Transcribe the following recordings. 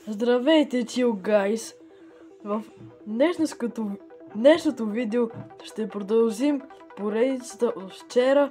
Здравейте, Chill Guys! В днешното видео ще продължим поредицата от вчера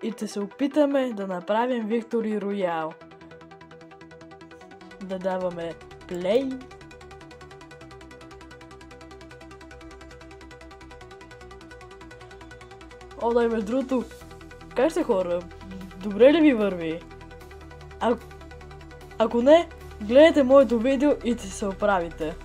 и ще се опитаме да направим Victory Royale. Да даваме play. О, дай между другото, как сте хора? Добре ли ви върви? Ако не, гледайте моето видео и ще се оправите.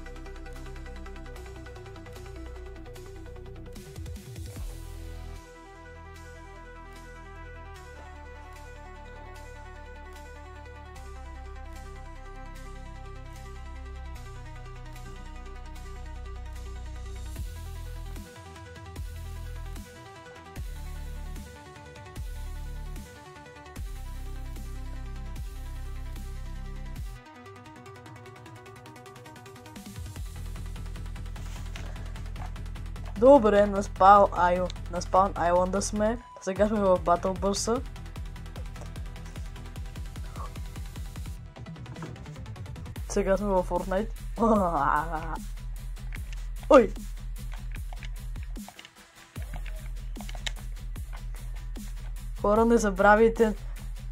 Добре, на Spawn Island сме. Сега сме в Battle Bus. Сега сме в Fortnite. Ой! Хора, не забравяйте,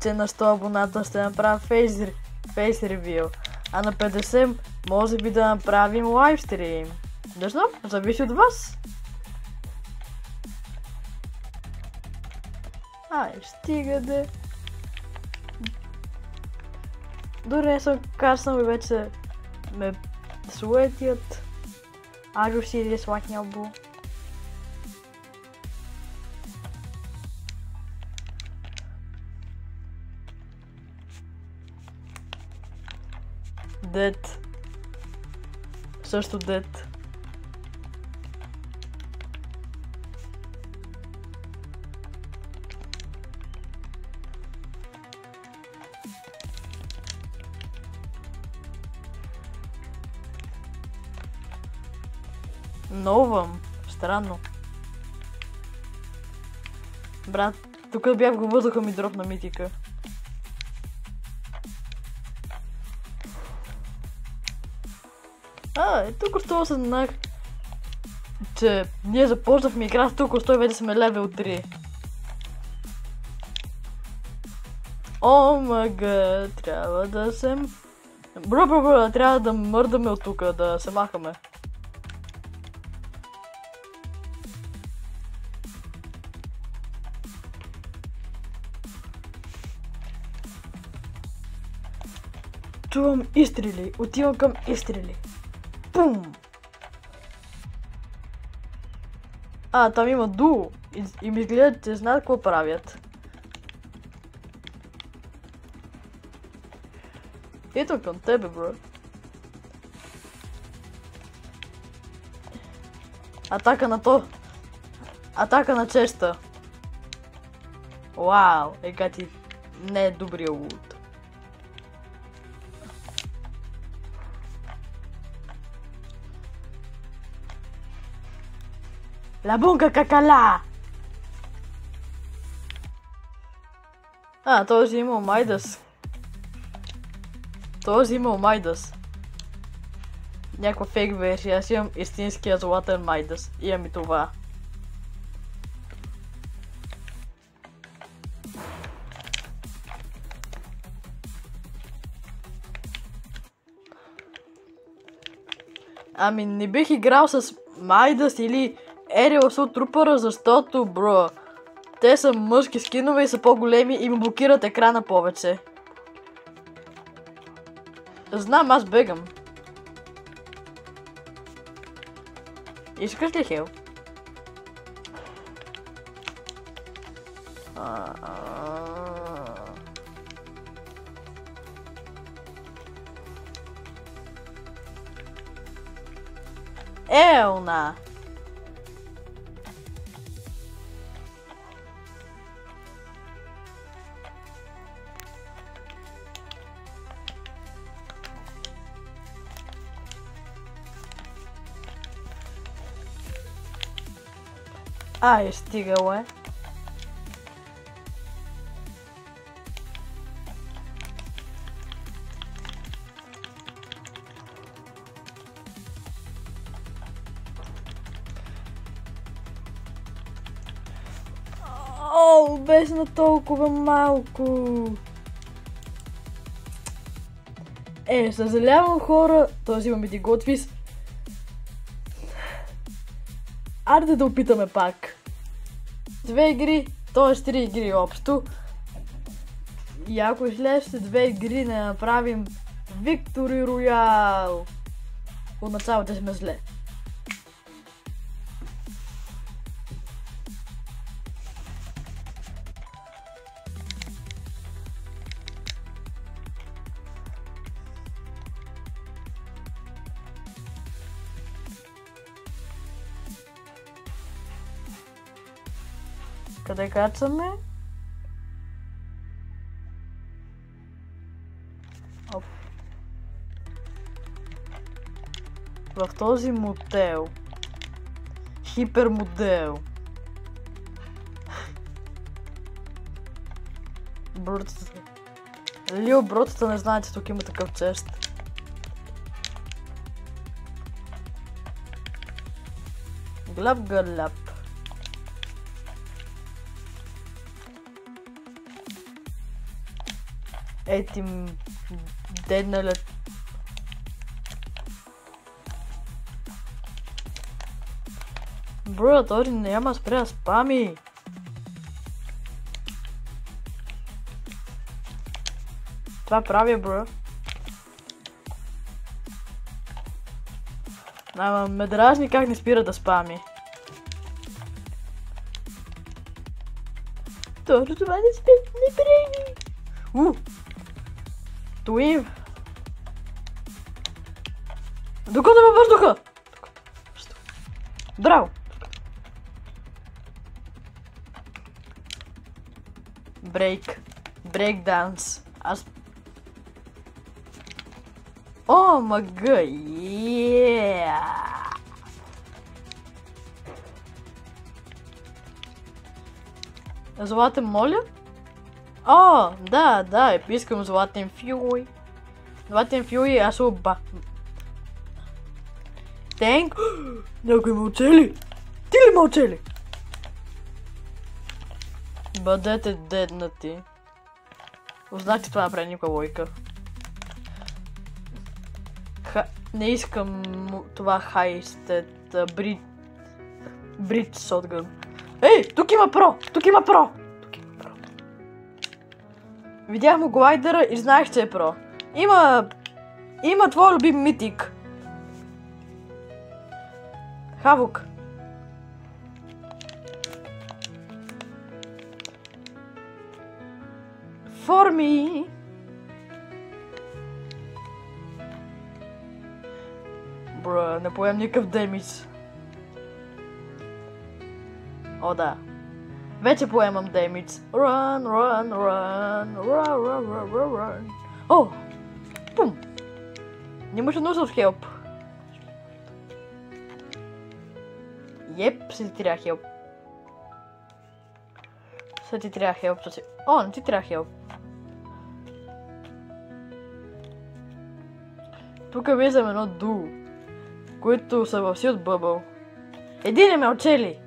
че на 100 абоната ще направя face reveal. А на 50 може би да направим лайвстрим. Не знам, зависи от вас. Ай, стига де. Дори не съм каснал и вече ме суетят. Are you serious, like нялбо? Dead. Също dead. Новам. Странно. Брат, тук бях го въздуха ми дропна митика. Тук що осъзнах, че ние започнахме игра тук, що вече сме левел 3. О мага, трябва да се... Бро, трябва да мърдаме от тук, да се махаме. Чувам изстрели, отивам към изстрели. Пум! Там има дуо и ми гледат, че знаят какво правят. Ето към тебе, бро. Атака на то. Атака на честа. Вау, ти не е добрия лут. La bunga какала! Този имал Майдас. Този имал Майдас. Някаква фейк версия. Аз имам истинския златен Майдас. Имам и това. Ами не бих играл с Майдас или Aerial Assault Trooper, защото, бро, те са мъжки скинове и са по-големи и ми блокират екрана повече. Знам, аз бегам. Искаш ли хел? Елна! Стигало е. О, беше на толкова малко. Съжалявам хора, този имаме ти готвис. Айде да опитаме пак. 2 игри, т.е. 3 игри общо. И ако следващите 2 игри не направим Victory Royale. От началото сме зле. Къде качваме? Оп. В този мотел. Хипермодел. Брутата. Лио брутата не знае, че тук има такъв чест. Глап. Етим дедналет. Бро, този няма спре да спами. Това правя, бро. Ама ме дразни как не спира да спами. Точно това не спи, не прени. Туим. Докато във въздуха! Браво! Брейк данс. Аз... О, мага! Златен, моля? О, да, искам златен фюй. Златен фюй, аз оба. Тенк? Някой мълчели? Ти ли мълчели? Бъдете деднати. Узнахте това направи никаква лойка. Не искам това хайстед бридж шотгън. Ей, тук има про! Видях му глайдера и знаех, че е про. Има твой любим митик. Хавок. Форми. Бро, не поем никакъв демидж. О, да. Вече поемам демидж. Run. О! Пум! Нямаше нужда от хелп. Еп, се ти трябва хелп. О, не ти трябва хелп. Тук виждам едно дуо, които са във Силд Бъбъл. Един е мълчели.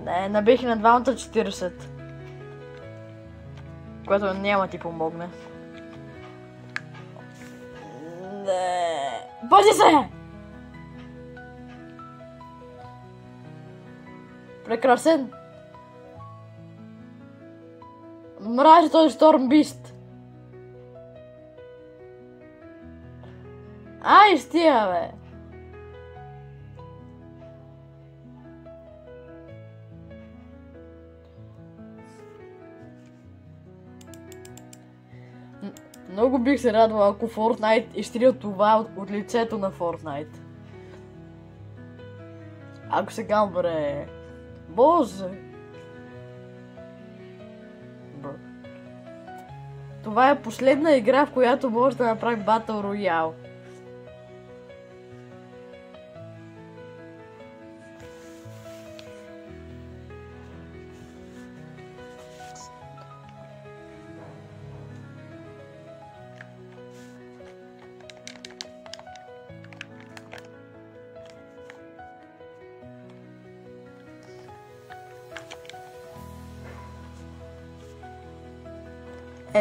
Не, набих на 240. Което няма ти помогне. Не. Пази се! Прекрасен. Мразя този Стормбист. Ай, стига, бе. Много бих се радвал, ако Fortnite изтрия това от лицето на Fortnite. Ако сега умре... Боже! Това е последна игра, в която може да направи Battle Royale.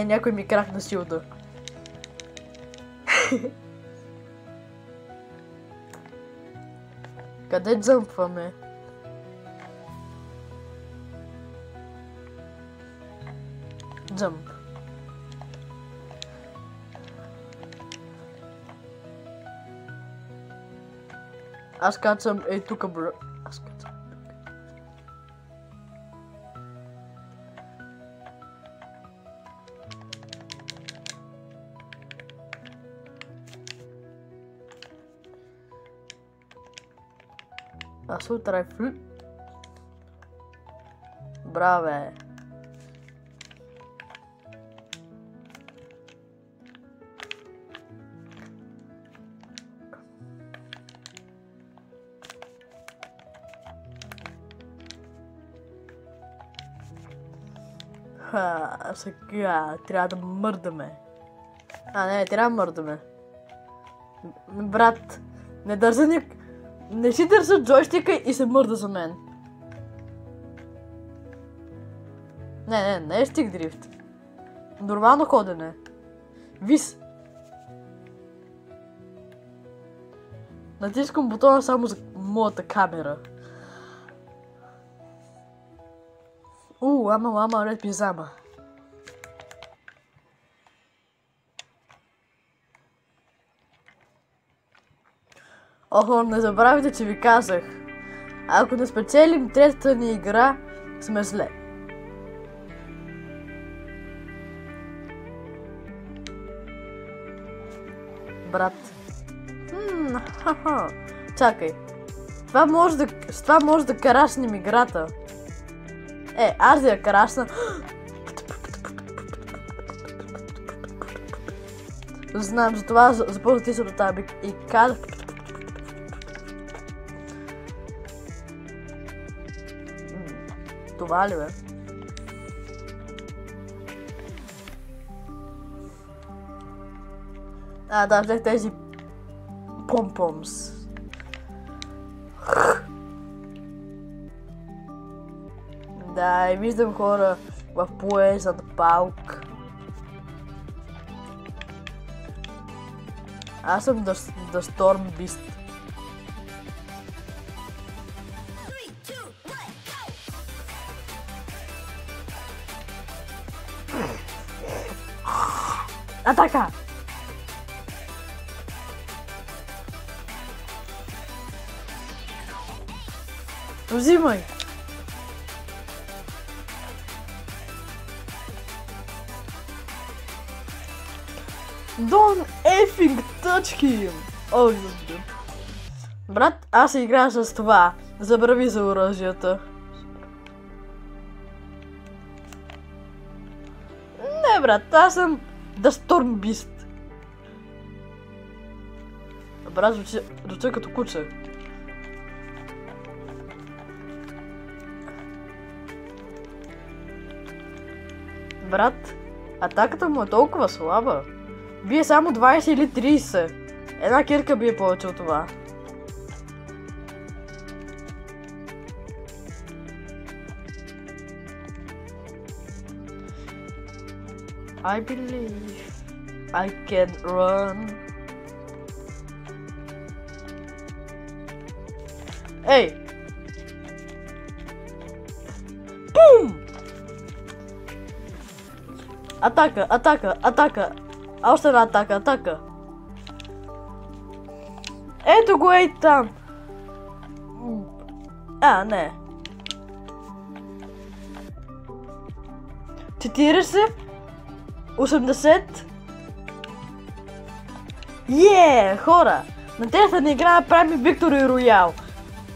Някой ми кракна шилда. Къде джъмпваме? Джъмп. Аз качам тука, бро. Аз качам. Аз утре фл... Браве. Сега трябва да мърдаме. Не, трябва да мърдаме. Брат, не държа не си държа джойстика и се мърда за мен. Не е стик дрифт. Нормално ходене. Вис. Натискам бутона само за моята камера. Ама, ред пизама. Охо, не забравяйте, че ви казах. Ако не спечелим третата ни игра, сме зле. Брат. Чакай. С това може да карашнем играта. Аз да я карашна. Знам, затова започна ти се до тази и казах. Това ли бе? Да, взех тези помпомс. Да, и виждам хора в поезът паук. Аз съм The Storm Beast. Атака! Взимай! Don't effing touch him! Брат, аз се играя с това. Забрави за оръжията. Не, брат, аз съм The Storm Beast. Брат, звучи като куче. Брат, атаката му е толкова слаба. Бие само 20 или 30. Една кирка бие повече от това. I believe I can run. Ей! Бум! Атака! Още една атака. Ето го, ей там! Не. 40 80. Хора! На третата ни игра направим Victory Royale.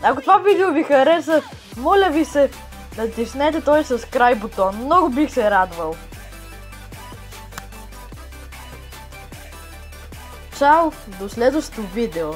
Ако това видео ви хареса, моля ви се да натиснете този subscribe бутон. Много бих се радвал. Чао! До следващото видео.